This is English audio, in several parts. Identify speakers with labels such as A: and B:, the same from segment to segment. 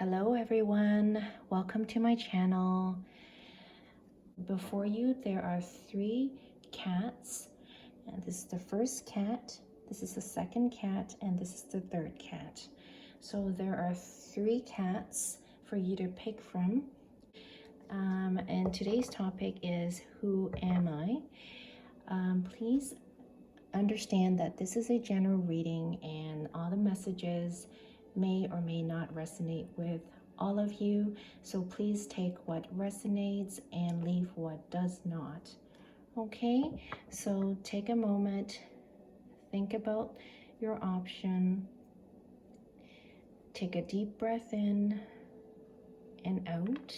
A: Hello everyone, welcome to my channel. Before you there are 3 cats, and this is the first cat, this is the second cat, and this is the third cat. So there are 3 cats for you to pick from. And today's topic is who am I? Please understand that this is a general reading and all the messages may or may not resonate with all of you, so please take what resonates and leave what does not. Okay, so take a moment, think about your option, take a deep breath in and out.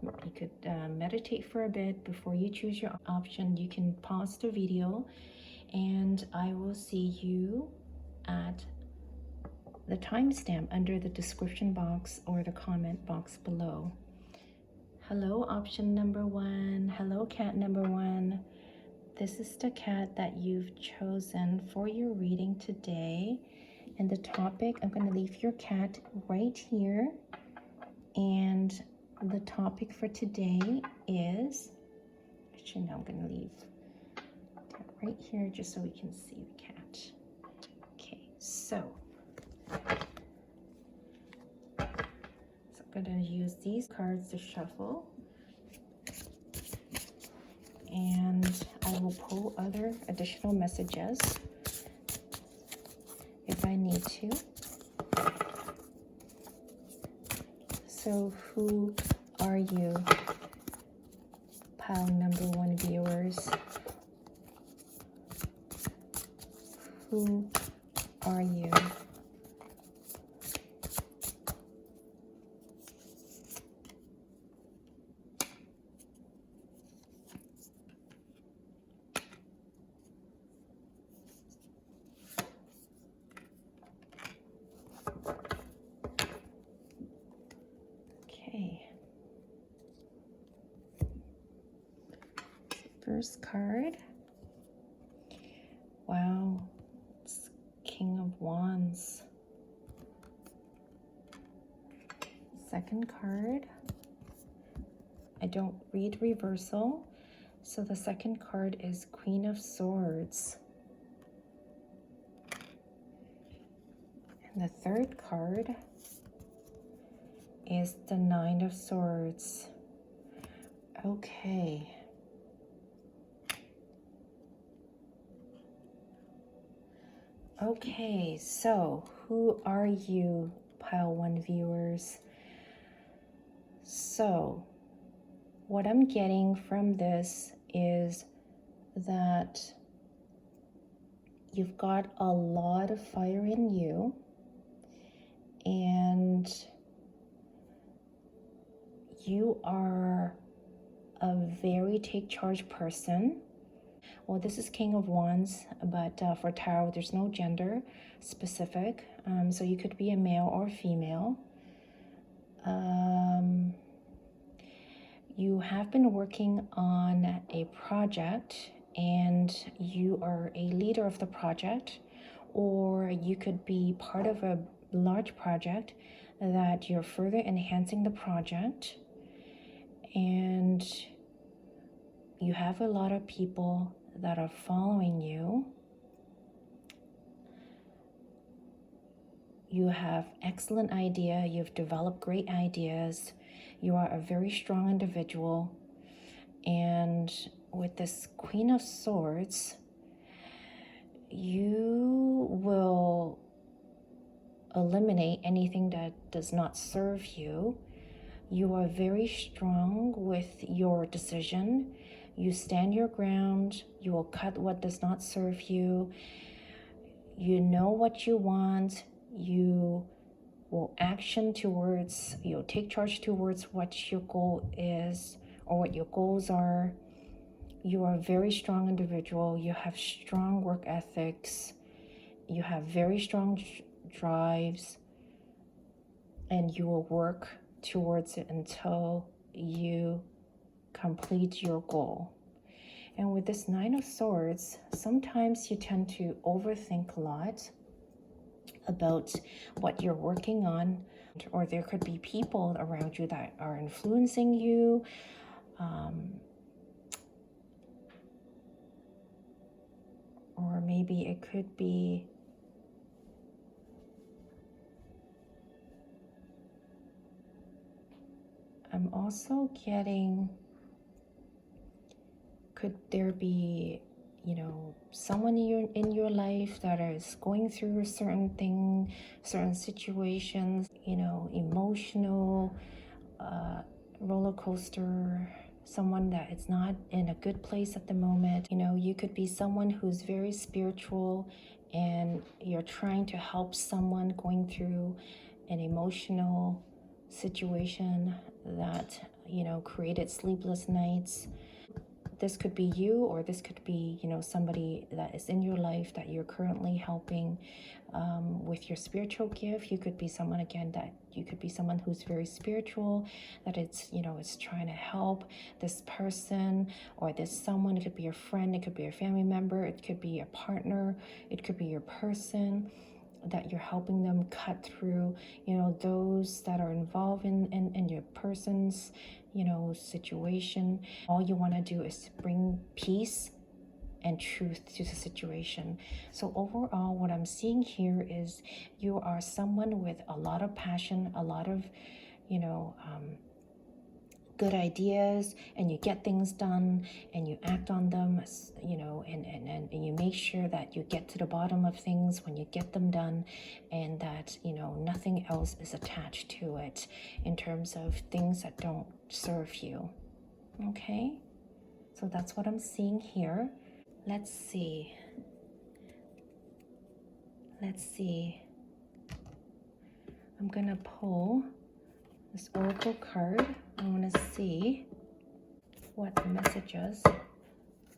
A: You could meditate for a bit before you choose your option. You can pause the video and I will see you at the timestamp under the description box or the comment box below. Hello, option number 1. Hello, cat number 1. This is the cat that you've chosen for your reading today. And the topic, I'm going to leave your cat right here. And the topic for today is, actually no, I'm going to leave that right here just so we can see the cat. Okay, so I'm going to use these cards to shuffle, and I will pull other additional messages if I need to. So who are you, pile number 1 viewers? Who are you? Okay. First card. Wow. It's King of Wands. Second card. I don't read reversal, so the second card is Queen of Swords. And the third card is the Nine of Swords. Okay. Okay, so who are you, pile 1 viewers? So what I'm getting from this is that you've got a lot of fire in you, and you are a very take charge person. Well, this is King of Wands, but for tarot there's no gender specific, so you could be a male or female. You have been working on a project and you are a leader of the project, or you could be part of a large project that you're further enhancing the project, and you have a lot of people that are following you. You have excellent idea, you've developed great ideas, you are a very strong individual, and with this Queen of Swords, you will eliminate anything that does not serve you. You are very strong with your decision. You stand your ground. You will cut what does not serve you. You know what you want. You will action towards, you'll take charge towards what your goal is or what your goals are. You are a very strong individual. You have strong work ethics. You have very strong drives, and you will work towards it until you complete your goal. And with this Nine of Swords, sometimes you tend to overthink a lot. about what you're working on, or there could be people around you that are influencing you. Or maybe it could be I'm also getting, could there be, you know, someone in your life that is going through a certain thing, certain situations, you know, emotional roller coaster, someone that is not in a good place at the moment. You know, you could be someone who's very spiritual and you're trying to help someone going through an emotional situation that, you know, created sleepless nights. This could be you, or this could be, you know, somebody that is in your life that you're currently helping with your spiritual gift. You could be someone, again, that you could be someone who's very spiritual, that it's, you know, it's trying to help this person or this someone. It could be your friend, it could be a family member, it could be a partner, it could be your person that you're helping them cut through, you know, those that are involved in your person's, you know, situation. All you want to do is bring peace and truth to the situation. So overall, what I'm seeing here is you are someone with a lot of passion, a lot of, you know, good ideas, and you get things done and you act on them, you know, and you make sure that you get to the bottom of things when you get them done, and that, you know, nothing else is attached to it in terms of things that don't serve you. Okay, so that's what I'm seeing here. Let's see. I'm gonna pull this oracle card. I want to see what messages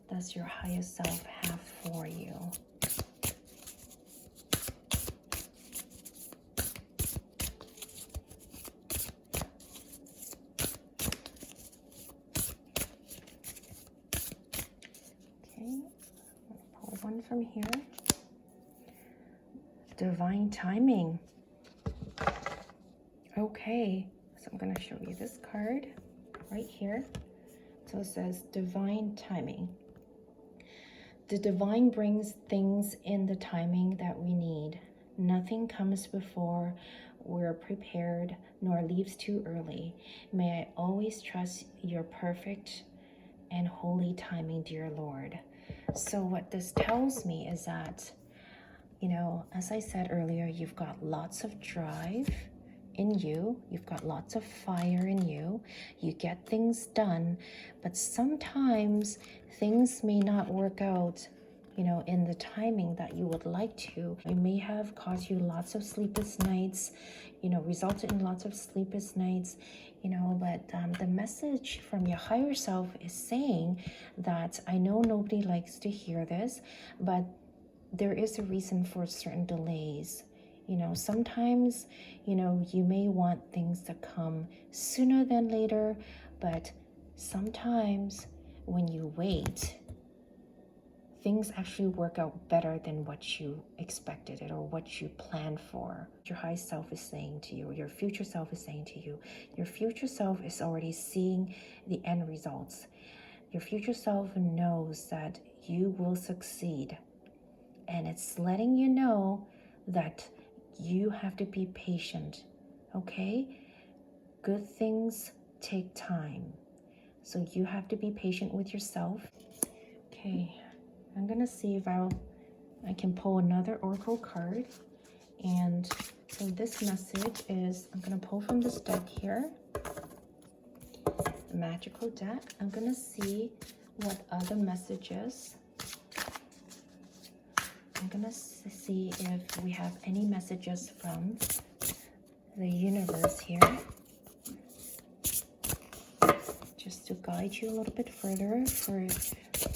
A: does your highest self have for you. Okay, pull one from here. Divine timing. Okay, so I'm going to show you this card right here. So it says divine timing. The divine brings things in the timing that we need. Nothing comes before we're prepared, nor leaves too early. May I always trust your perfect and holy timing, dear Lord. So what this tells me is that, you know, as I said earlier, you've got lots of drive in you, you've got lots of fire in you, you get things done, but sometimes things may not work out, you know, in the timing that you would like to. It may have caused you lots of sleepless nights, you know, resulted in lots of sleepless nights, you know, but the message from your higher self is saying that, I know nobody likes to hear this, but there is a reason for certain delays. You know, sometimes, you know, you may want things to come sooner than later, but sometimes when you wait, things actually work out better than what you expected it or what you planned for. Your high self is saying to you, or your future self is saying to you, your future self is already seeing the end results. Your future self knows that you will succeed. And it's letting you know that you have to be patient, okay? Good things take time. So you have to be patient with yourself. Okay, I'm gonna see if I can pull another oracle card. And so this message is, I'm gonna pull from this deck here, the magical deck. I'm gonna see what other messages. I'm gonna see if we have any messages from the universe here, just to guide you a little bit further for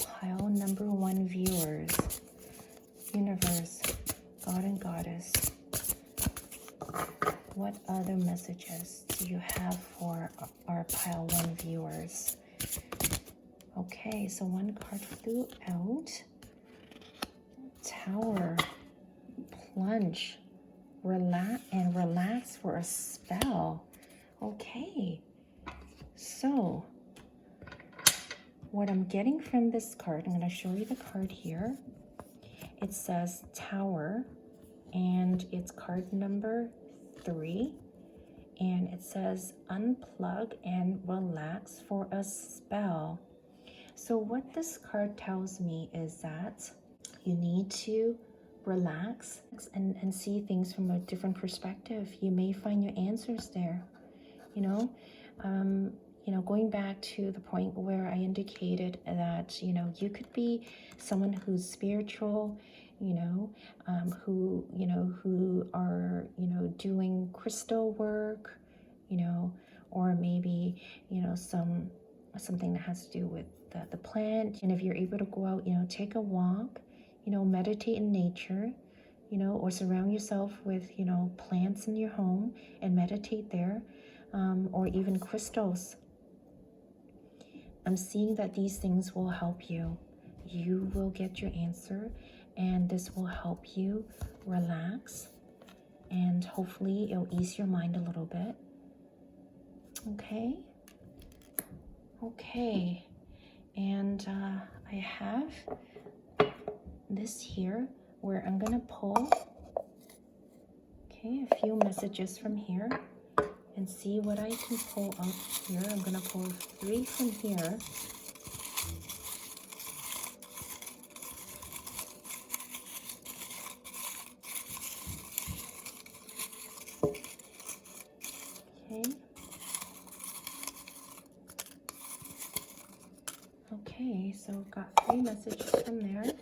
A: pile number 1 viewers. Universe, God and Goddess, what other messages do you have for our pile 1 viewers? Okay, so one card flew out. Tower, plunge, relax for a spell. Okay, so what I'm getting from this card, I'm going to show you the card here. It says Tower, and it's card number 3, and it says unplug and relax for a spell. So what this card tells me is that you need to relax and see things from a different perspective. You may find your answers there, you know. Going back to the point where I indicated that, you could be someone who's spiritual, who are, doing crystal work, or maybe, something that has to do with the plant. And if you're able to go out, take a walk, meditate in nature, or surround yourself with, plants in your home and meditate there, or even crystals. I'm seeing that these things will help you. You will get your answer, and this will help you relax, and hopefully it'll ease your mind a little bit. Okay, and I have this here where I'm gonna pull a few messages from here and see what I can pull out here. I'm gonna pull 3 from here. Okay, so I've got 3 messages from there.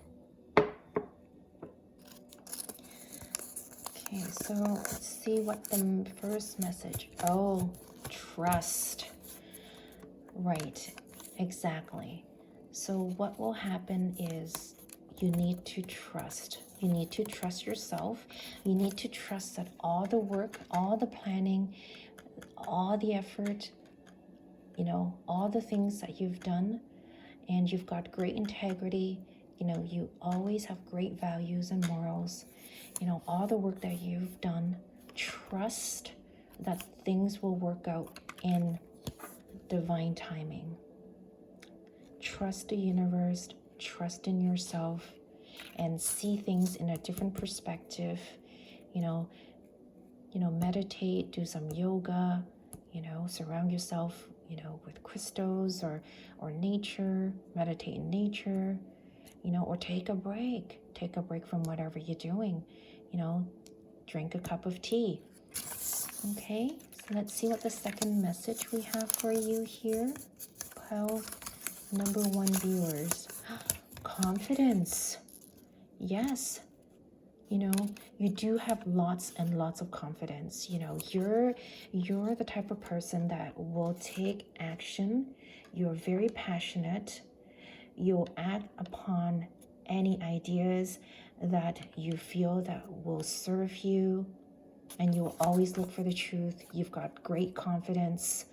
A: Okay, so let's see what the first message. Oh, trust. Right, exactly. So what will happen is you need to trust. You need to trust yourself. You need to trust that all the work, all the planning, all the effort, all the things that you've done, and you've got great integrity, you always have great values and morals, all the work that you've done, trust that things will work out in divine timing. Trust the universe, trust in yourself, and see things in a different perspective. Meditate, do some yoga, surround yourself, with crystals or nature, meditate in nature, or take a break from whatever you're doing, drink a cup of tea. Okay, so let's see what the second message we have for you here. Pile number 1 viewers. Confidence. Yes. You do have lots and lots of confidence. You're the type of person that will take action. You're very passionate. You'll act upon any ideas that you feel that will serve you, and you'll always look for the truth. You've got great confidence,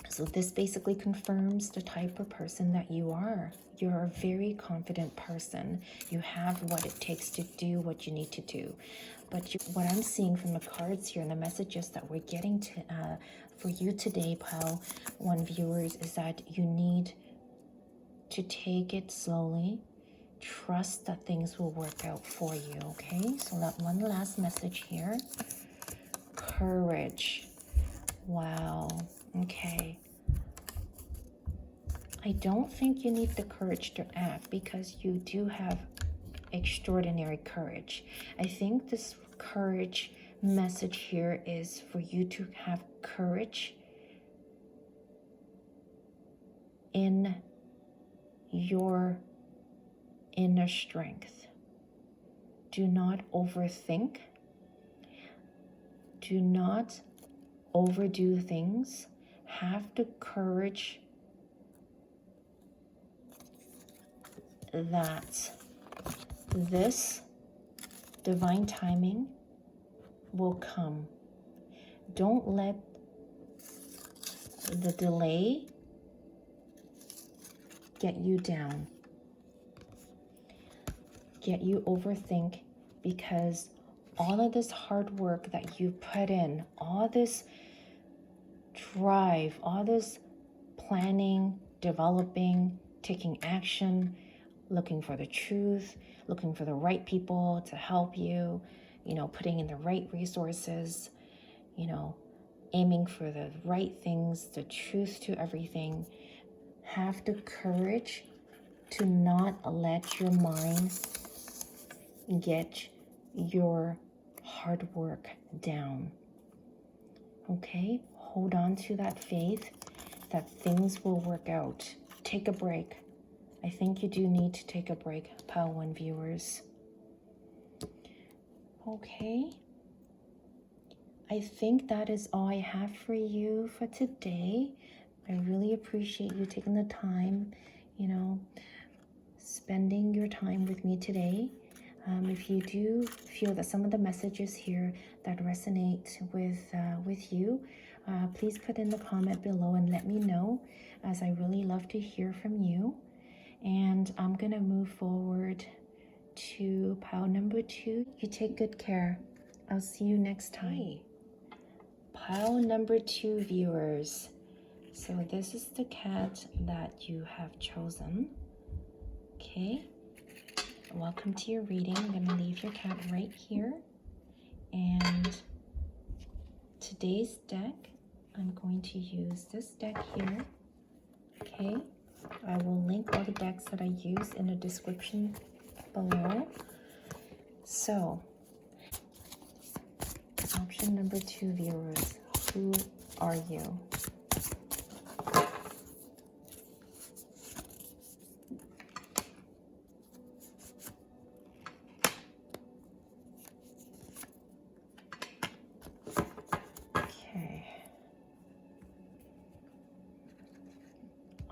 A: So this basically confirms the type of person that you are. You're a very confident person. You have what it takes to do what you need to do. But what I'm seeing from the cards here and the messages that we're getting for you today, Pile 1 viewers, is that you need to take it slowly. Trust that things will work out for you, okay? So that one last message here. Courage. Wow. Okay. I don't think you need the courage to act because you do have extraordinary courage. I think this courage message here is for you to have courage in your inner strength. Do not overthink. Do not overdo things. Have the courage that this divine timing will come. Don't let the delay get you down, get you overthink because all of this hard work that you put in, all this drive, all this planning, developing, taking action, looking for the truth, looking for the right people to help you, putting in the right resources, aiming for the right things, the truth to everything. Have the courage to not let your mind get your hard work down. Okay? Hold on to that faith that things will work out. Take a break. I think you do need to take a break, Pile 1 viewers. Okay. I think that is all I have for you for today. I really appreciate you taking the time, spending your time with me today. If you do feel that some of the messages here that resonate with you, please put in the comment below and let me know, as I really love to hear from you. And I'm going to move forward to pile number 2. You take good care. I'll see you next time. Pile number 2 viewers. So this is the cat that you have chosen. Okay. Welcome to your reading. I'm going to leave your cat right here. And today's deck, I'm going to use this deck here. Okay. I will link all the decks that I use in the description below. So, option number 2 viewers, who are you?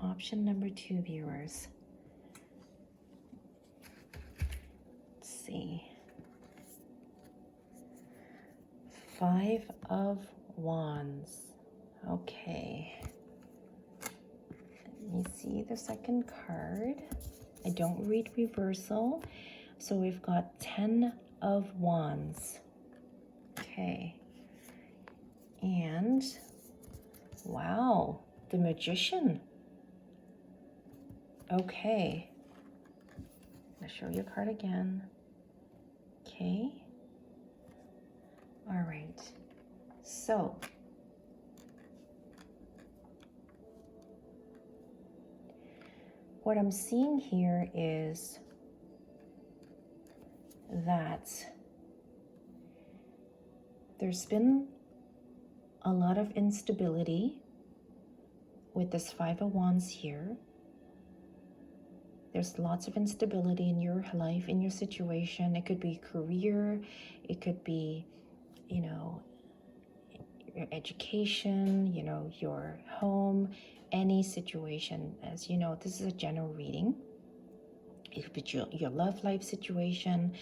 A: Option number 2 viewers. Let's see. 5 of Wands. Okay. Let me see the second card. I don't read reversal. So we've got 10 of Wands. Okay. And wow, the Magician. Okay. I'm going to show you a card again. Okay. All right. So, what I'm seeing here is that there's been a lot of instability with this 5 of Wands here. There's lots of instability in your life, in your situation. It could be career, it could be, your education, your home, any situation. As you know, this is a general reading. It could be your love life situation.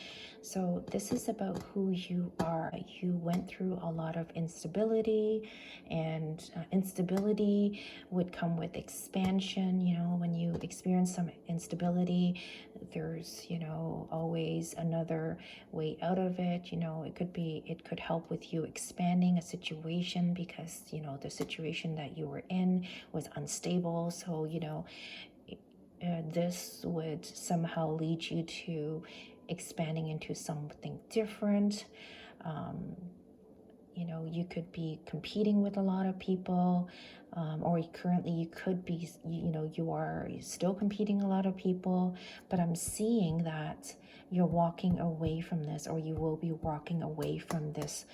A: So this is about who you are. You went through a lot of instability, and instability would come with expansion. When you experience some instability, there's always another way out of it. It could help with you expanding a situation, because the situation that you were in was unstable. So this would somehow lead you to expanding into something different. You could be competing with a lot of people, or currently you could be, you are still competing a lot of people, but I'm seeing that you're walking away from this, or you will be walking away from this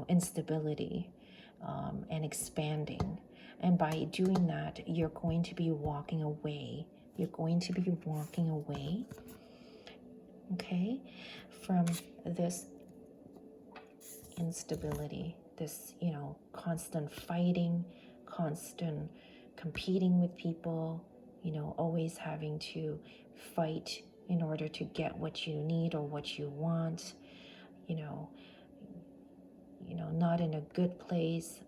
A: instability, and expanding. And by doing that, you're going to be walking away. You're going to be walking away, okay, from this instability, this, constant fighting, constant competing with people, always having to fight in order to get what you need or what you want, not in a good place,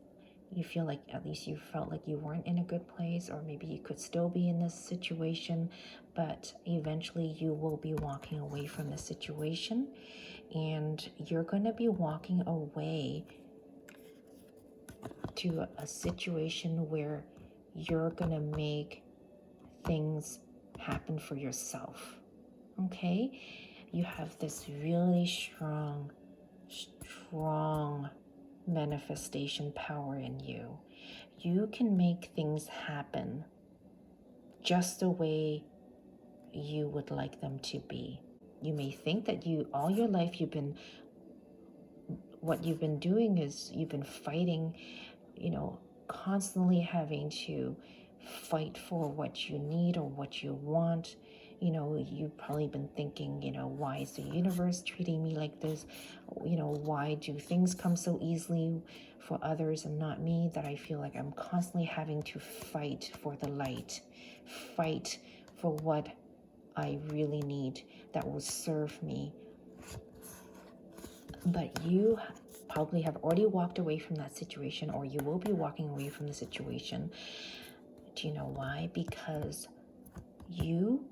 A: you feel like at least you felt like you weren't in a good place, or maybe you could still be in this situation, but eventually you will be walking away from the situation, and you're going to be walking away to a situation where you're going to make things happen for yourself. Okay? You have this really strong manifestation power in you. You can make things happen just the way you would like them to be. You may think that all your life what you've been doing is you've been fighting, constantly having to fight for what you need or what you want. You've probably been thinking, why is the universe treating me like this? Why do things come so easily for others and not me, that I feel like I'm constantly having to fight for the light, fight for what I really need that will serve me. But you probably have already walked away from that situation, or you will be walking away from the situation. Do you know why? Because you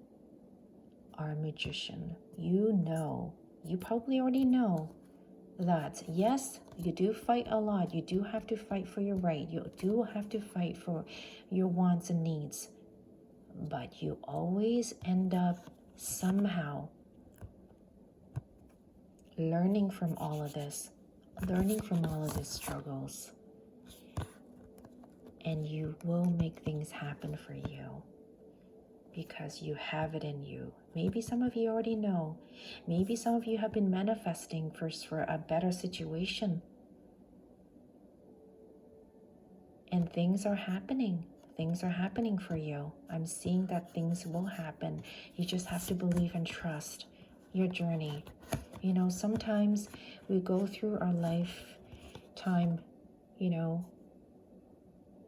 A: are a magician. You probably already know that, yes, you do fight a lot. You do have to fight for your right. You do have to fight for your wants and needs. But you always end up somehow learning from all of this struggles. And you will make things happen for you because you have it in you. Maybe some of you already know. Maybe some of you have been manifesting first for a better situation. And things are happening. Things are happening for you. I'm seeing that things will happen. You just have to believe and trust your journey. Sometimes we go through our lifetime,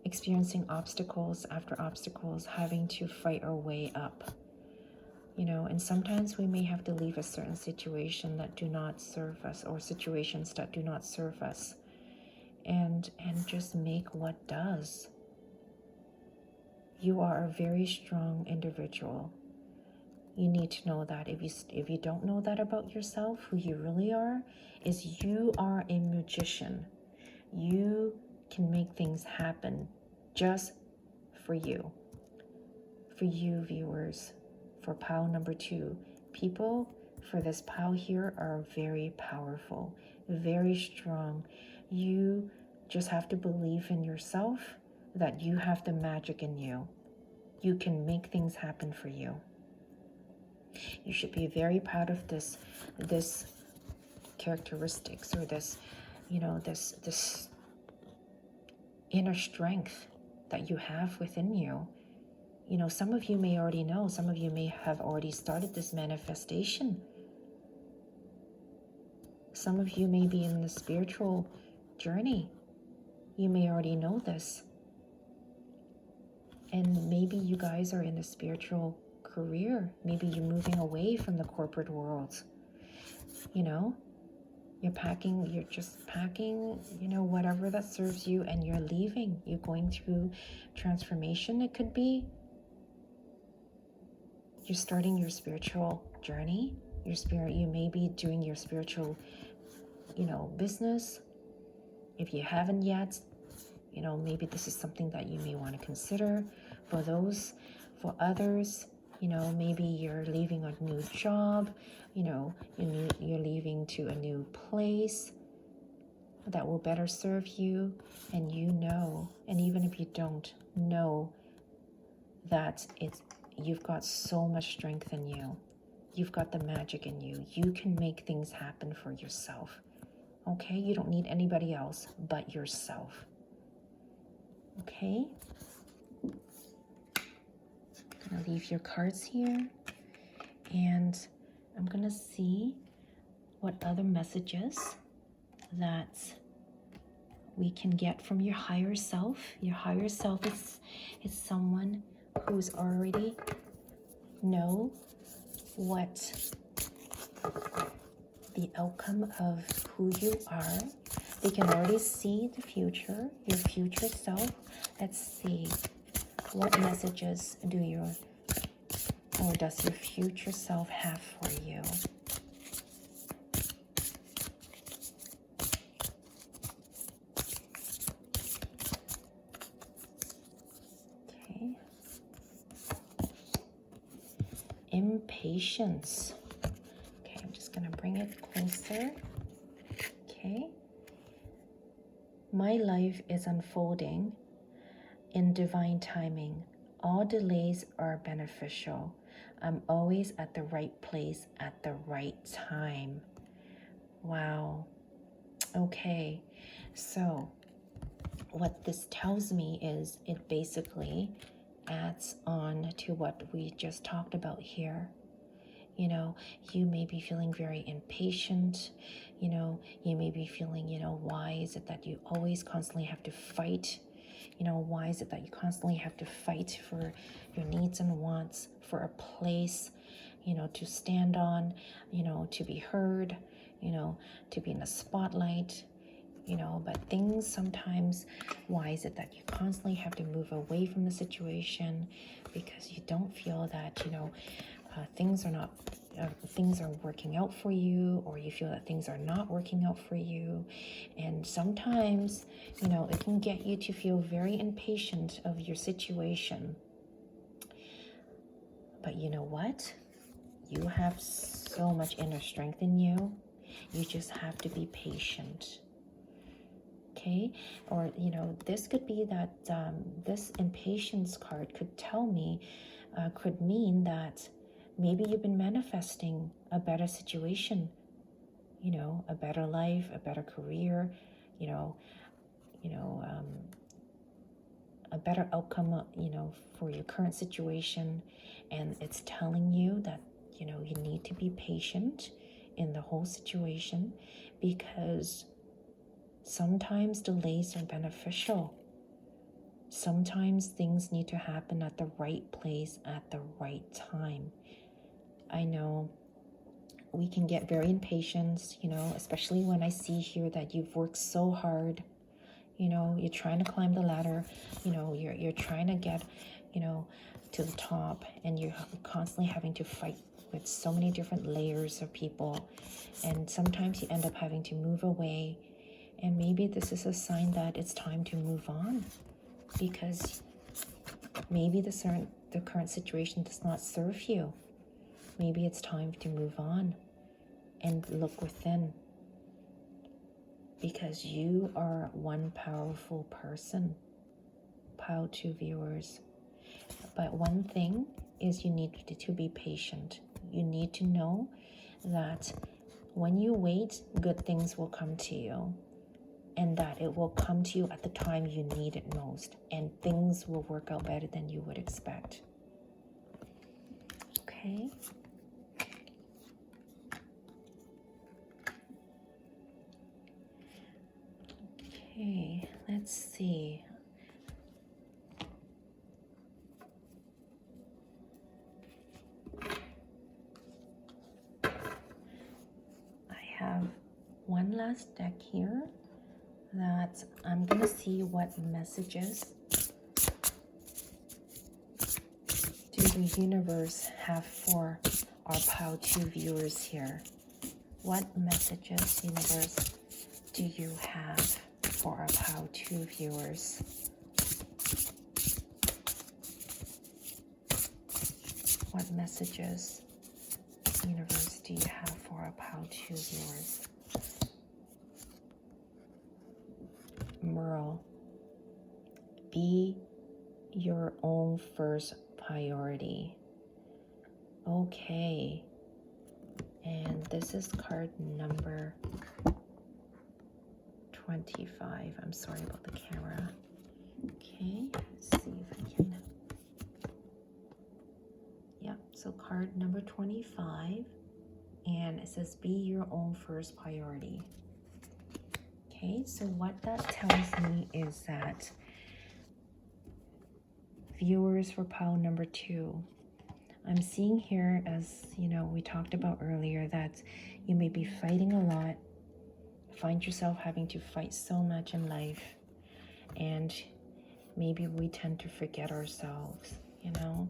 A: experiencing obstacles after obstacles, having to fight our way up. And sometimes we may have to leave a certain situation that do not serve us, or situations that do not serve us, and just make what does. You are a very strong individual. You need to know that. If you don't know that about yourself, who you really are, is you are a magician. You can make things happen just for you. For you, viewers. For pile number 2, people for this pile here are very powerful, very strong. You just have to believe in yourself, that you have the magic in you. You can make things happen for you. You should be very proud of this characteristics, or this inner strength that you have within you. Some of you may already know. Some of you may have already started this manifestation. Some of you may be in the spiritual journey. You may already know this. And maybe you guys are in the spiritual career. Maybe you're moving away from the corporate world. You're just packing, whatever that serves you, and you're leaving. You're going through transformation, it could be. You're starting your spiritual journey. You may be doing your spiritual, business. If you haven't yet, maybe this is something that you may want to consider. For others, maybe you're leaving a new job, you're leaving to a new place that will better serve you, and and even if you don't know, that you've got so much strength in you. You've got the magic in you. You can make things happen for yourself. Okay? You don't need anybody else but yourself. Okay? I'm going to leave your cards here, and I'm going to see what other messages that we can get from your higher self. Your higher self is someone who's already know what the outcome of who you are. They can already see the future, your future self. Let's see, what messages do your, or does your future self have for you? Okay. Impatience. Okay, I'm just going to bring it closer. Okay. My life is unfolding in divine timing. All delays are beneficial. I'm always at the right place at the right time. Wow. Okay. So what this tells me is it basically adds on to what we just talked about here. You know, you may be feeling very impatient. You know, you may be feeling, why is it that you always constantly have to fight? Why is it that you constantly have to fight for your needs and wants, for a place, to stand on, to be heard, to be in the spotlight, but things sometimes, why is it that you constantly have to move away from the situation because you don't feel that, things are working out for you, or you feel that things are not working out for you. And sometimes, it can get you to feel very impatient of your situation. But you know what? You have so much inner strength in you. You just have to be patient. Okay? Or, this could be that this impatience card could tell me, could mean that maybe you've been manifesting a better situation, a better life, a better career, a better outcome, for your current situation. And it's telling you that, you need to be patient in the whole situation, because sometimes delays are beneficial. Sometimes things need to happen at the right place at the right time. I know we can get very impatient, especially when I see here that you've worked so hard. You're trying to climb the ladder, you're trying to get, to the top, and you're constantly having to fight with so many different layers of people. And sometimes you end up having to move away. And maybe this is a sign that it's time to move on, because maybe the current situation does not serve you. Maybe it's time to move on and look within, because you are one powerful person, Pile 2 viewers. But one thing is, you need to be patient. You need to know that when you wait, good things will come to you, and that it will come to you at the time you need it most, and things will work out better than you would expect. Okay? Okay, let's see. I have one last deck here that I'm going to see what messages do the universe have for our Pile 2 viewers here. What messages, universe, do you have for our Pile 2 viewers? What messages, universe, do you have for our Pile 2 viewers? Merle, be your own first priority. Okay. And this is card number 25. I'm sorry about the camera. Okay, let's see if I can. Yeah, so card number 25. And it says, be your own first priority. Okay, so what that tells me is that viewers for pile number 2, I'm seeing here, as we talked about earlier, that you may be fighting a lot find yourself having to fight so much in life, and maybe we tend to forget ourselves, you know?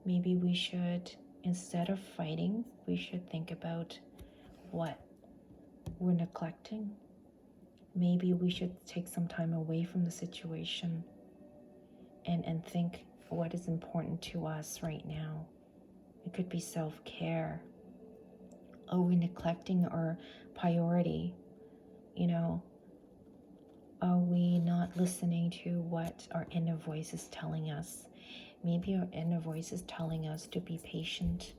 A: Maybe we should, instead of fighting, we should think about what we're neglecting. Maybe we should take some time away from the situation and think what is important to us right now. It could be self-care. Are we neglecting our priority? You know, are we not listening to what our inner voice is telling us? Maybe our inner voice is telling us to be patient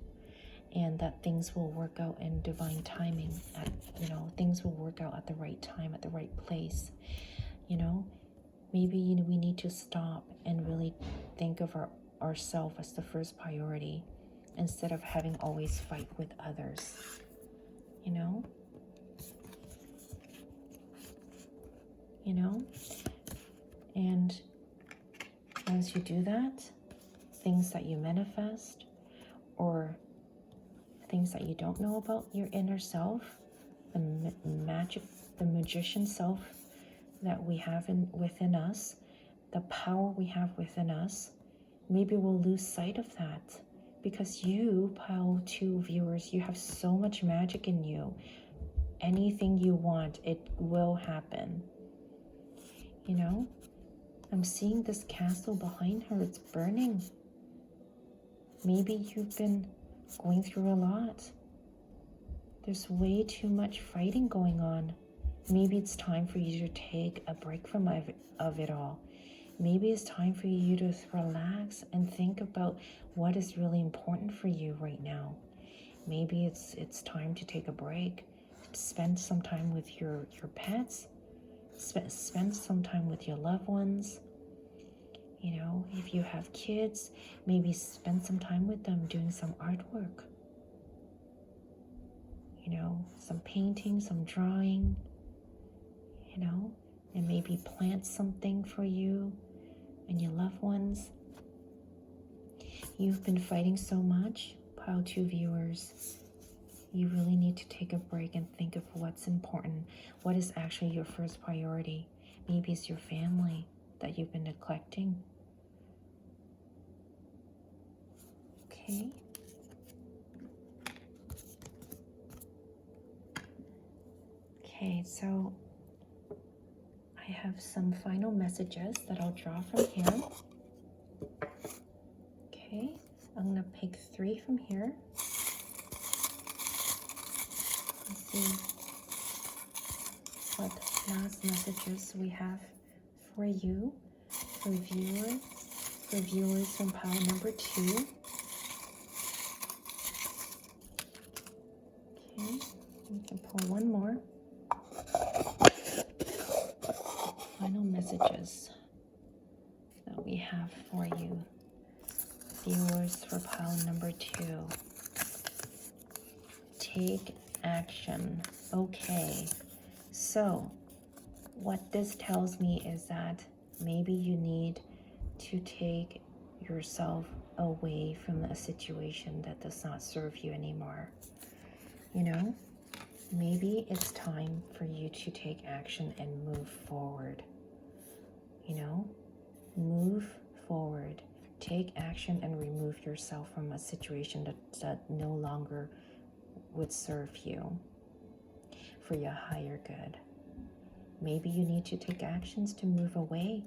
A: and that things will work out in divine timing. Things will work out at the right time, at the right place. Maybe we need to stop and really think of ourselves as the first priority instead of having always fight with others. And once you do that, things that you manifest or things that you don't know about your inner self, the magician self that we have within us, the power we have within us, maybe we'll lose sight of that, because you, Pile 2 viewers, you have so much magic in you. Anything you want, it will happen. I'm seeing this castle behind her, it's burning. Maybe you've been going through a lot. There's way too much fighting going on. Maybe it's time for you to take a break from it all. Maybe it's time for you to relax and think about what is really important for you right now. Maybe it's time to take a break, spend some time with your pets, spend some time with your loved ones. If you have kids, maybe spend some time with them doing some artwork. Some painting, some drawing, and maybe plant something for you and your loved ones. You've been fighting so much, Pile 2 viewers. You really need to take a break and think of what's important. What is actually your first priority? Maybe it's your family that you've been neglecting. Okay. Okay, so I have some final messages that I'll draw from here. Okay, I'm going to pick 3 from here. Let's see what last messages we have for you, for viewers from pile number 2. Okay, we can pull one more. Final messages that we have for you, viewers for pile number 2. Take action. Okay, so what this tells me is that maybe you need to take yourself away from a situation that does not serve you anymore. Maybe it's time for you to take action and move forward. Move forward. Take action and remove yourself from a situation that no longer would serve you for your higher good. Maybe you need to take actions to move away.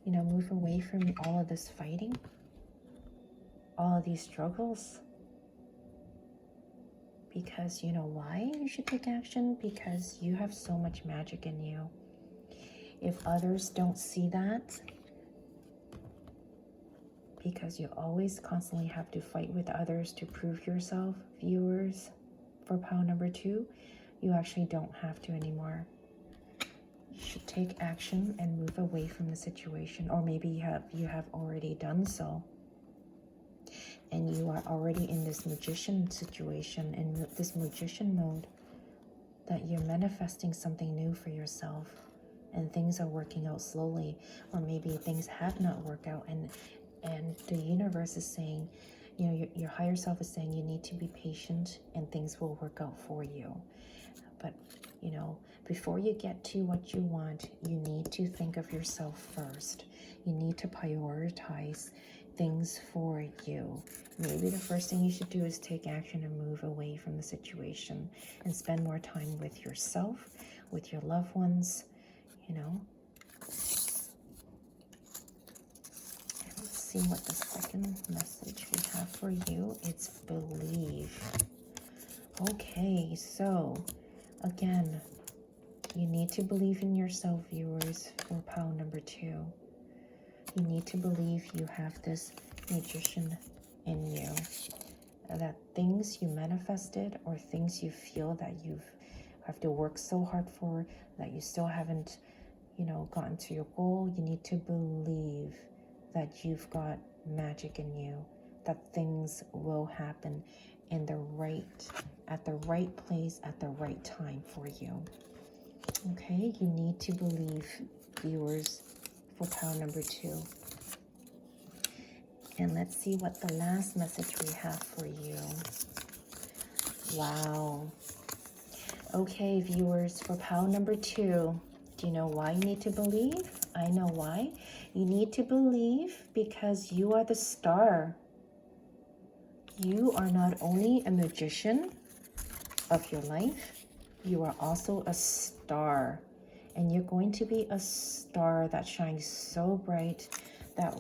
A: Move away from all of this fighting, all of these struggles. Because you know why you should take action? Because you have so much magic in you. If others don't see that, because you always constantly have to fight with others to prove yourself, viewers for pile number 2, you actually don't have to anymore. You should take action and move away from the situation, or maybe you have already done so. And you are already in this magician situation, in this magician mode, that you're manifesting something new for yourself, and things are working out slowly, or maybe things have not worked out, and the universe is saying, You know, your higher self is saying you need to be patient and things will work out for you. But, you know, before you get to what you want, you need to think of yourself first. You need to prioritize things for you. Maybe the first thing you should do is take action and move away from the situation and spend more time with yourself, with your loved ones, you know. Let's see what the second message we have for you. It's believe. Okay, so again, you need to believe in yourself, viewers, for pile number 2. You need to believe you have this magician in you. That things you manifested or things you feel that you have to work so hard for, that you still haven't, you know, gotten to your goal, you need to believe that you've got magic in you, that things will happen in the right, at the right place, at the right time for you. Okay, you need to believe, viewers, for pile number 2. And let's see what the last message we have for you. Wow. Okay, viewers, for pile number 2, do you know why you need to believe? I know why. You need to believe because you are the star. You are not only a magician of your life, you are also a star. And you're going to be a star that shines so bright that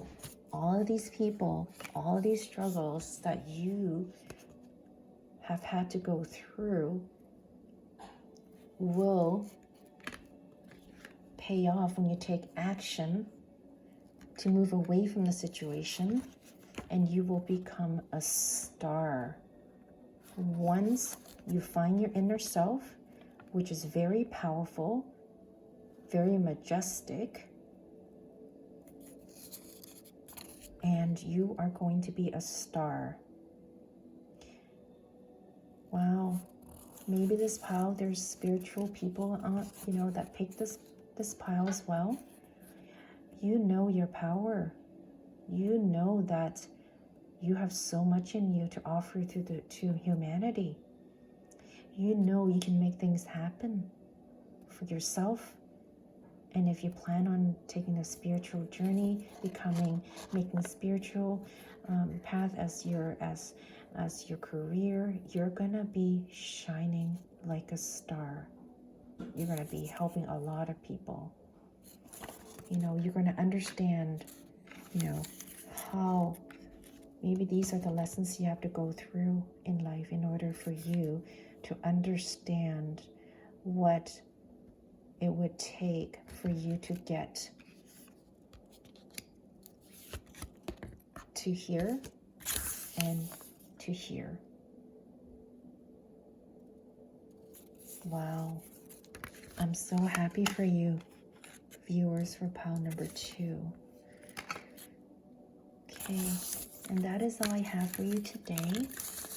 A: all of these people, all of these struggles that you have had to go through will pay off when you take action to move away from the situation, and you will become a star. Once you find your inner self, which is very powerful, very majestic, and you are going to be a star. Wow. Maybe this pile, there's spiritual people, you know, that pick this pile as well. You know your power. You know that you have so much in you to offer to humanity. You know you can make things happen for yourself. And if you plan on taking a spiritual journey, making spiritual path as your career, you're gonna be shining like a star. You're gonna be helping a lot of people. You know, you're gonna understand, you know, how maybe these are the lessons you have to go through in life in order for you to understand what it would take for you to get to here and to here. Wow. I'm so happy for you, viewers, for pile number 2. Okay, and that is all I have for you today.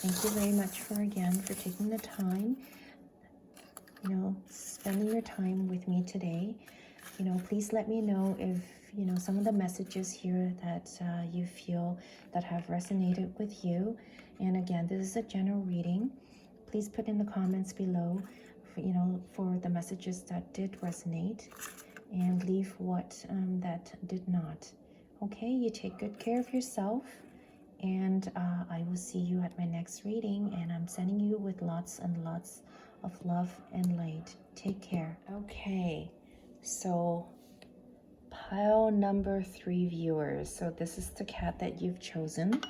A: Thank you very much for taking the time, you know, spending your time with me today. You know, please let me know if, you know, some of the messages here that you feel that have resonated with you. And again, this is a general reading. Please put in the comments below, you know, for the messages that did resonate, and leave what that did not. Okay, you take good care of yourself, and I will see you at my next reading, and I'm sending you with lots and lots of love and light. Take care. Okay, so pile number 3, viewers. So this is the cat that you've chosen.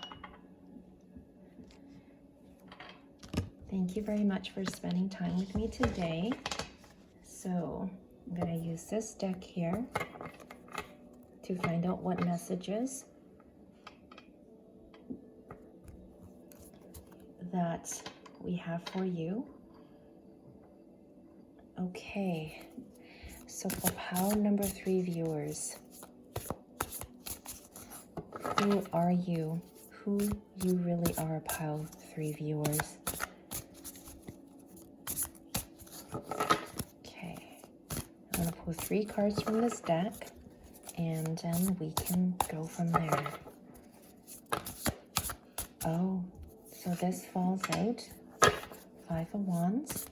A: Thank you very much for spending time with me today. So I'm going to use this deck here to find out what messages that we have for you. Okay, so for pile number 3, viewers, who are you? Who you really are, pile 3, viewers. Okay, I'm going to pull 3 cards from this deck, and then we can go from there. Oh, so this falls out. 5 of Wands.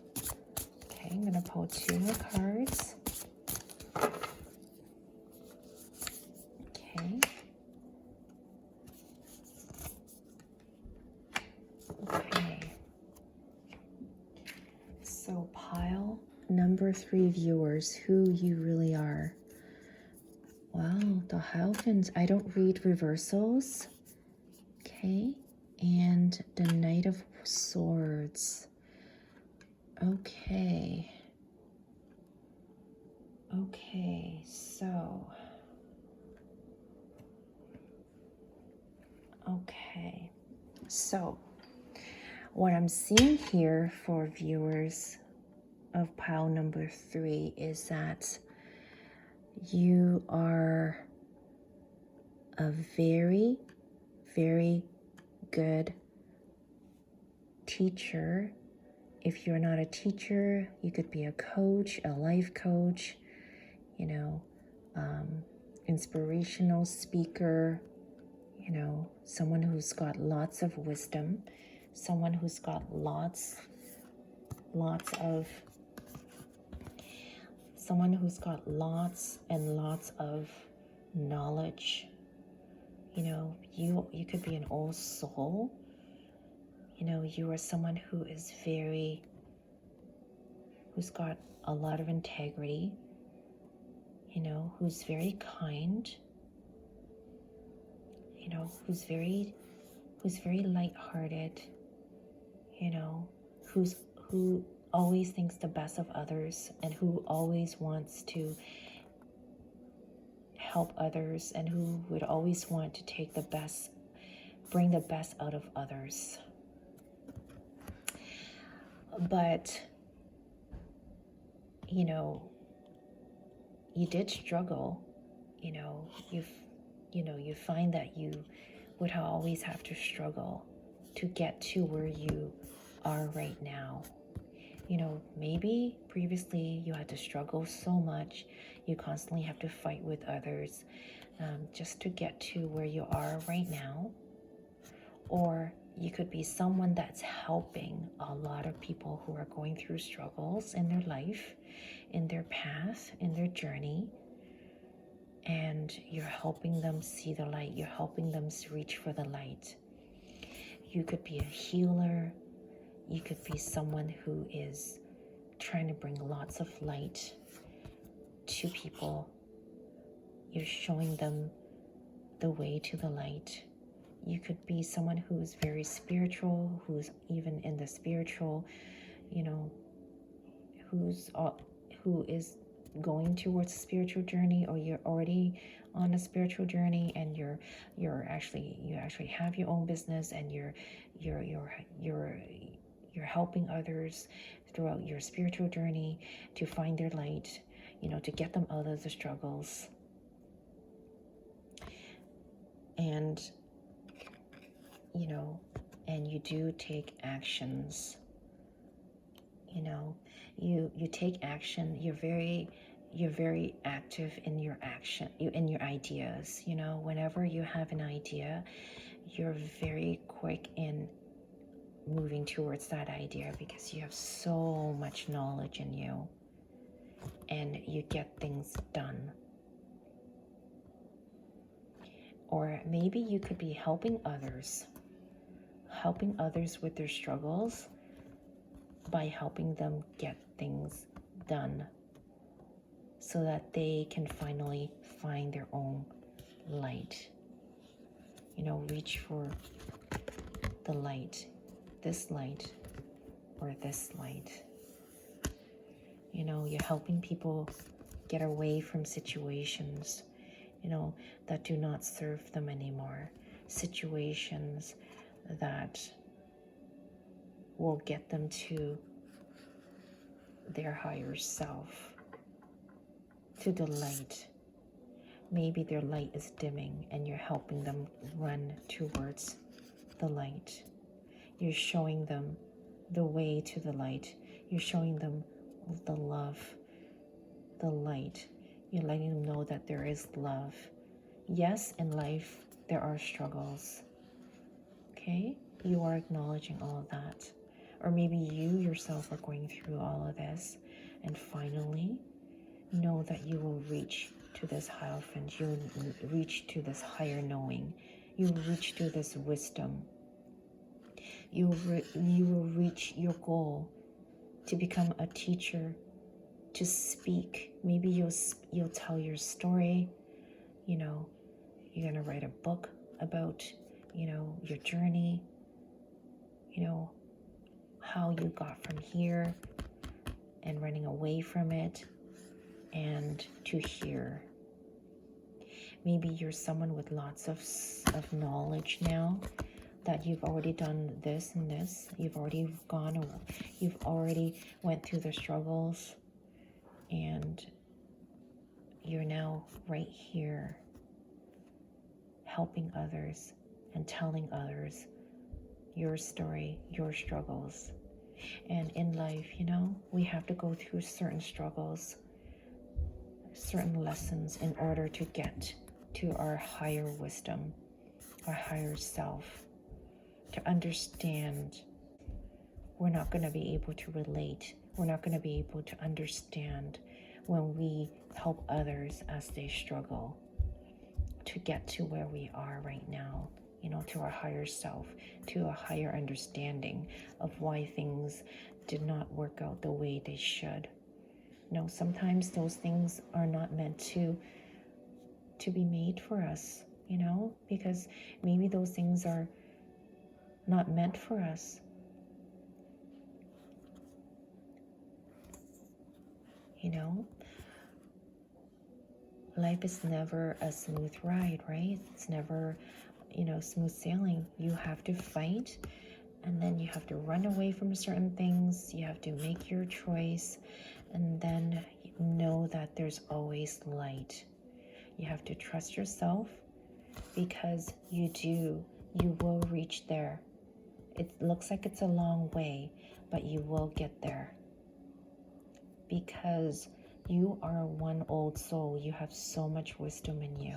A: Okay, I'm going to pull 2 more cards. Okay. Okay. So pile number 3 viewers, who you really are. Wow, the Hierophant. I don't read reversals. Okay. And the Knight of Swords. Okay. Okay, so. Okay. So, what I'm seeing here for viewers of pile number 3 is that you are a very, very good teacher. If you're not a teacher, you could be a coach, a life coach, you know, inspirational speaker, you know, someone who's got lots of wisdom, someone who's got lots and lots of knowledge. You know, you could be an old soul. You know, you are someone who's got a lot of integrity, you know, who's very kind, you know, who's very lighthearted, you know, who always thinks the best of others, and who always wants to help others, and who would always want to bring the best out of others. But, you know, you did struggle, you know, you find that you would always have to struggle to get to where you are right now. You know, maybe previously you had to struggle so much, you constantly have to fight with others just to get to where you are right now. Or you could be someone that's helping a lot of people who are going through struggles in their life, in their path, in their journey. And you're helping them see the light. You're helping them reach for the light. You could be a healer. You could be someone who is trying to bring lots of light to people. You're showing them the way to the light. You could be someone who is very spiritual, who's even in the spiritual, you know, who is going towards a spiritual journey, or you're already on a spiritual journey, and you actually have your own business, and you're helping others throughout your spiritual journey to find their light, you know, to get them out of the struggles. And you know, and you do take actions. You know, you take action. You're very active in your action, in your ideas. You know, whenever you have an idea, you're very quick in moving towards that idea, because you have so much knowledge in you, and you get things done. Or maybe you could be helping others with their struggles by helping them get things done, so that they can finally find their own light. You know, reach for the light, this light or this light. You know, you're helping people get away from situations, you know, that do not serve them anymore. Situations that will get them to their higher self, to the light. Maybe their light is dimming, and you're helping them run towards the light. You're showing them the way to the light. You're showing them the love, the light. You're letting them know that there is love. Yes, in life, there are struggles. Okay? You are acknowledging all of that. Or maybe you yourself are going through all of this. And finally, know that you will reach to this Hierophant. You'll reach to this higher knowing. You'll reach to this wisdom. You will reach your goal to become a teacher, to speak. Maybe you'll tell your story. You know, you're gonna write a book about, you know, your journey. You know, how you got from here and running away from it and to here. Maybe you're someone with lots of knowledge now, that you've already done this and this. You've already went through the struggles, and you're now right here helping others and telling others your story, your struggles. And in life, you know, we have to go through certain struggles, certain lessons in order to get to our higher wisdom, our higher self, to understand. We're not going to be able to relate. We're not going to be able to understand when we help others as they struggle to get to where we are right now, you know, to our higher self, to a higher understanding of why things did not work out the way they should. You know, sometimes those things are not meant to be made for us, you know, because maybe those things are not meant for us. You know, life is never a smooth ride, right? It's never, you know, smooth sailing. You have to fight, and then you have to run away from certain things. You have to make your choice, and then know that there's always light. You have to trust yourself, because you will reach there. It looks like it's a long way, but you will get there, because you are one old soul. You have so much wisdom in you,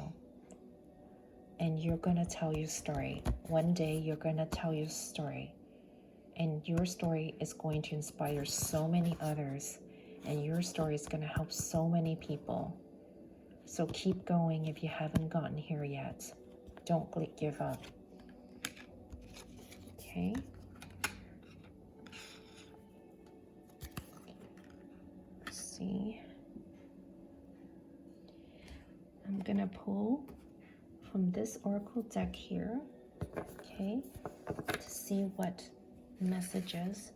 A: and you're gonna tell your story. One day you're gonna tell your story, and your story is going to inspire so many others, and your story is gonna help so many people. So keep going if you haven't gotten here yet. Don't give up. Okay? Let's see. I'm gonna pull from this oracle deck here, okay, to see what messages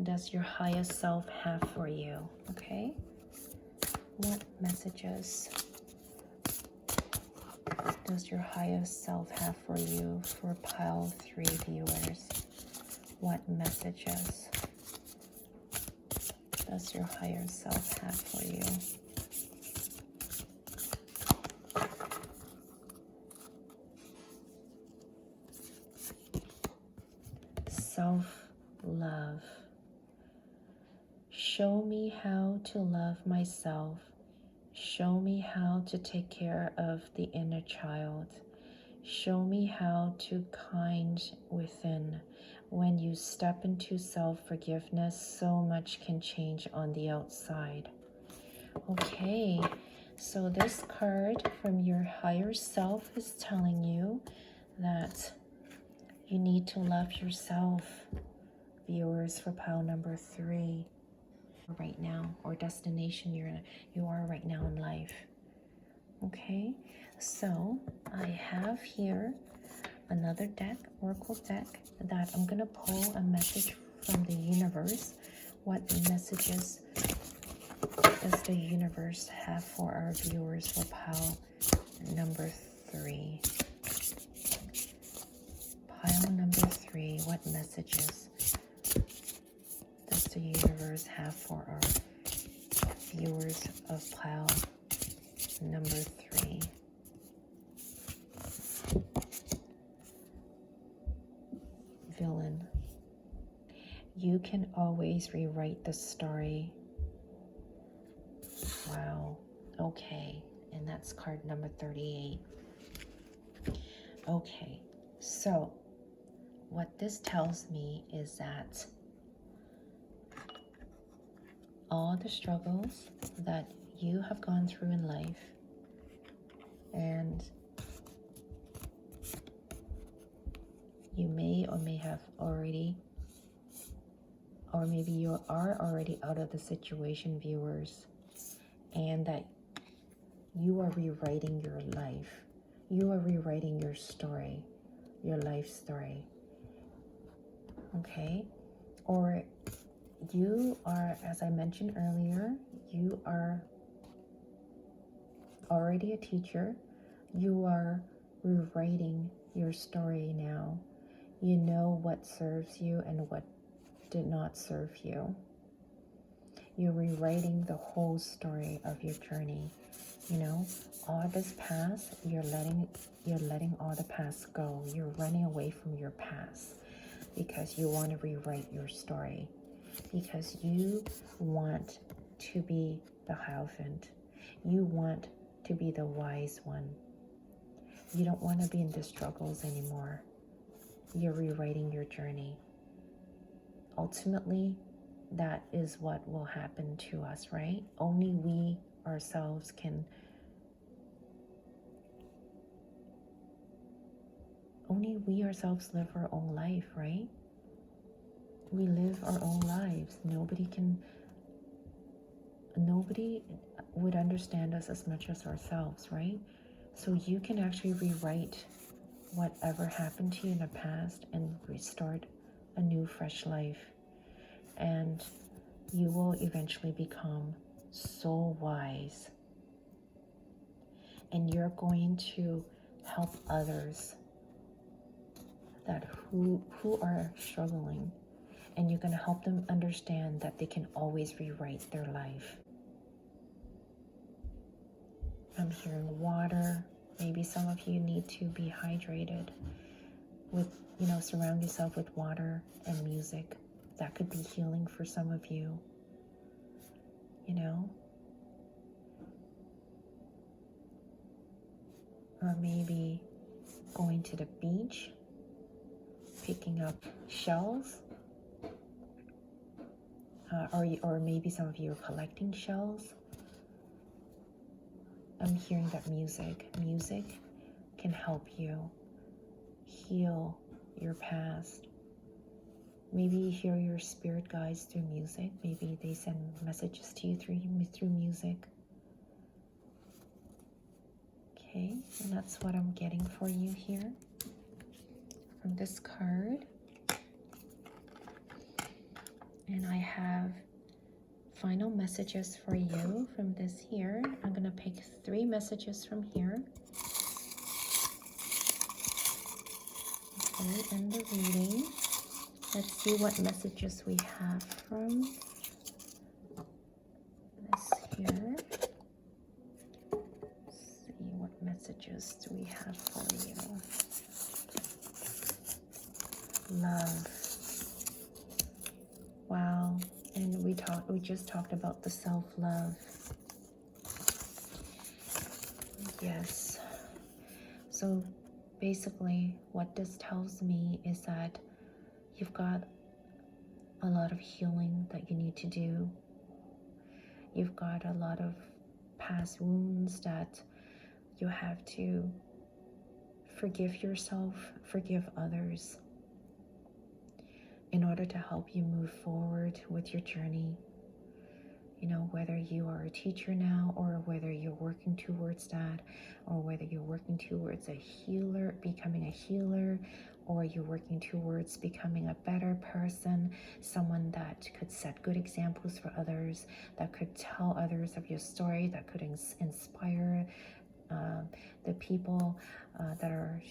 A: does your highest self have for you, okay? What messages does your highest self have for you for pile 3 viewers? What messages does your higher self have for you? Self-love. Show me how to love myself. Show me how to take care of the inner child. Show me how to kind within. When you step into self-forgiveness, so much can change on the outside. Okay, so this card from your higher self is telling you that you need to love yourself. Viewers for pile number 3. Right now, or destination you are right now in life. Okay, so I have here another deck, oracle deck, that I'm gonna pull a message from the universe. What messages does the universe have for our viewers for pile number 3? Pile number 3, what messages does the universe have for our viewers of pile number 3? Villain. You can always rewrite the story. Wow. Okay. And that's card number 38. Okay. So what this tells me is that all the struggles that you have gone through in life, and you may or may have already, or maybe you are already out of the situation, viewers, and that you are rewriting your life. You are rewriting your story, your life story. Okay? Or you are, as I mentioned earlier, you are already a teacher. You are rewriting your story now. You know what serves you and what did not serve you. You're rewriting the whole story of your journey. You know, all this past, you're letting all the past go. You're running away from your past because you want to rewrite your story, because you want to be the Hierophant. You want to be the wise one. You don't want to be in the struggles anymore. You're rewriting your journey. Ultimately, that is what will happen to us, right? Only we ourselves live our own life, right? We live our own lives. Nobody would understand us as much as ourselves, right? So you can actually rewrite whatever happened to you in the past and restart a new, fresh life. And you will eventually become so wise. And you're going to help others that who are struggling. And you're going to help them understand that they can always rewrite their life. I'm hearing water. Maybe some of you need to be hydrated with, surround yourself with water and music. That could be healing for some of you, or maybe going to the beach, picking up shells, or maybe some of you are collecting shells. I'm hearing that music can help you heal your past. Maybe you hear your spirit guides through music. Maybe they send messages to you through music. Okay, and that's what I'm getting for you here from this card. And I have final messages for you from this here. I'm going to pick 3 messages from here. Okay, end the reading. Let's see what messages we have from this here. Let's see, what messages do we have for you? Love. Wow. And we just talked about the self-love. Yes. So basically what this tells me is that you've got a lot of healing that you need to do. You've got a lot of past wounds that you have to forgive yourself, forgive others, in order to help you move forward with your journey. Whether you are a teacher now, or whether you're working towards that, or whether you're working towards becoming a healer, or you're working towards becoming a better person, someone that could set good examples for others, that could tell others of your story, that could inspire the people that are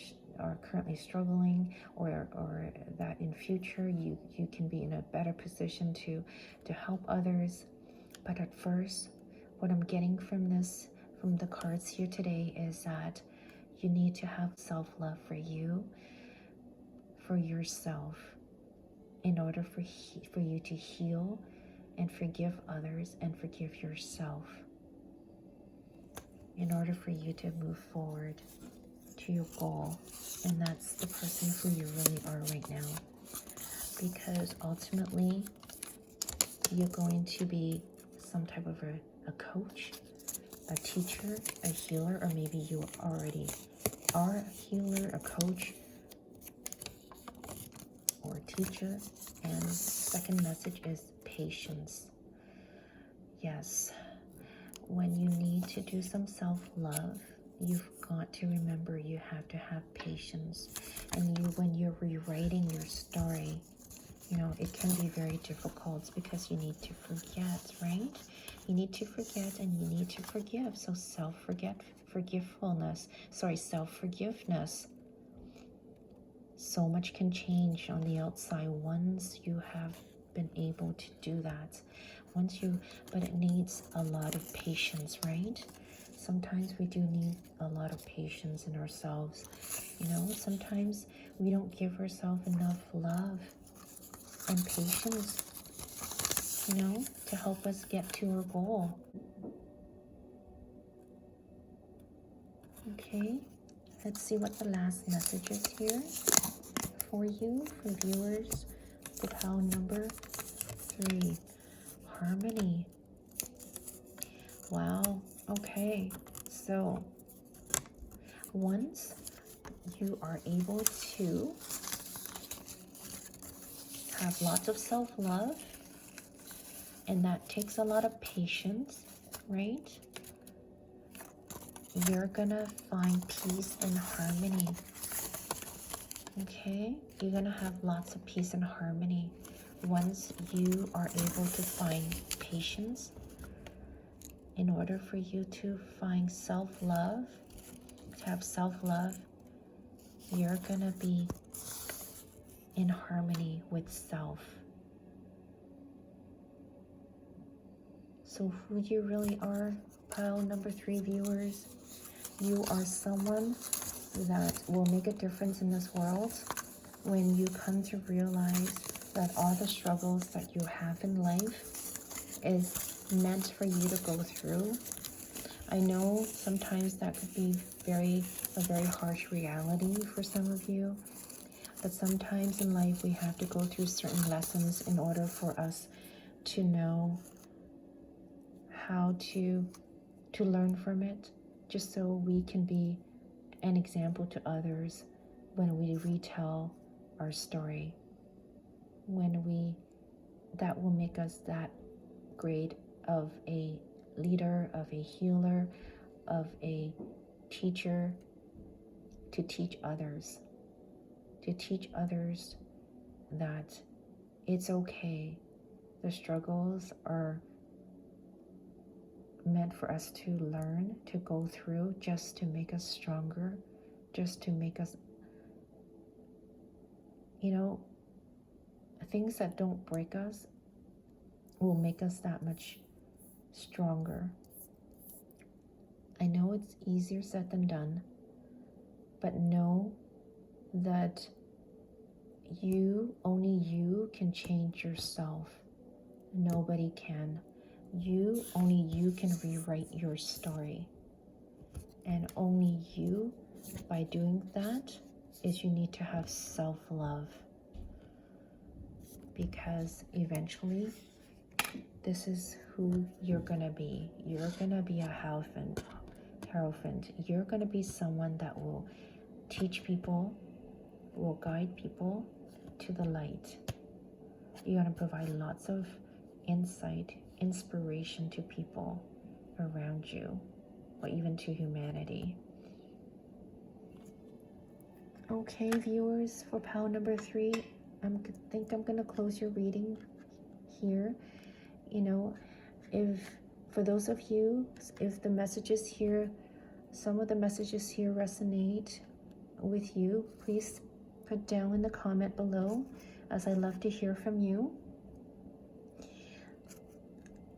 A: currently struggling, or that in future you can be in a better position to help others. But at first, what I'm getting from the cards here today is that you need to have self-love for you, for yourself, in order for you to heal and forgive others and forgive yourself, in order for you to move forward to your goal. And that's the person who you really are right now. Because ultimately, you're going to be some type of a coach, a teacher, a healer, or maybe you already are a healer, a coach, or a teacher. And second message is patience. Yes, when you need to do some self-love, you've got to remember you have to have patience. And when you're rewriting your story, you know, it can be very difficult because you need to forget, right? You need to forget and you need to forgive. So self-forgiveness. So much can change on the outside once you have been able to do that. But it needs a lot of patience, right? Sometimes we do need a lot of patience in ourselves. You know, sometimes we don't give ourselves enough love and patience, you know, to help us get to our goal. Okay, let's see what the last message is here for you, for viewers, for pile number 3, harmony. Wow, okay, so once you are able to have lots of self-love, and that takes a lot of patience, right? You're gonna find peace and harmony. Okay, you're gonna have lots of peace and harmony once you are able to find patience. In order for you to find self-love, to have self-love, you're gonna be in harmony with self. So who you really are, pile number 3 viewers, you are someone that will make a difference in this world when you come to realize that all the struggles that you have in life is meant for you to go through. I know sometimes that could be a very harsh reality for some of you, but sometimes in life we have to go through certain lessons in order for us to know how to learn from it, just so we can be an example to others when we retell our story. That will make us that great of a leader, of a healer, of a teacher, to teach others that it's okay. The struggles are meant for us to learn, to go through, just to make us stronger, just to make us, you know, things that don't break us will make us that much stronger. I know it's easier said than done, but know that only you can change yourself. Nobody can. Only you can rewrite your story. And only you, by doing that, is you need to have self-love. Because eventually, this is who you're gonna be. You're gonna be a Hierophant. You're gonna be someone that will teach people, will guide people to the light. You're gonna provide lots of insight, inspiration to people around you, or even to humanity. Okay, viewers, for pile number 3, I think I'm gonna close your reading here. You know, for those of you, if the messages here, some of the messages here resonate with you, please put down in the comment below, as I love to hear from you.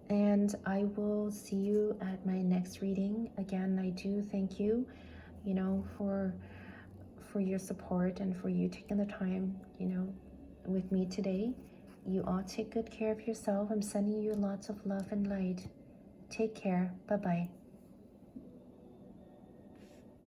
A: And I will see you at my next reading. Again, I do thank you, you know, for your support and for you taking the time, you know, with me today. You all take good care of yourself. I'm sending you lots of love and light. Take care. Bye-bye.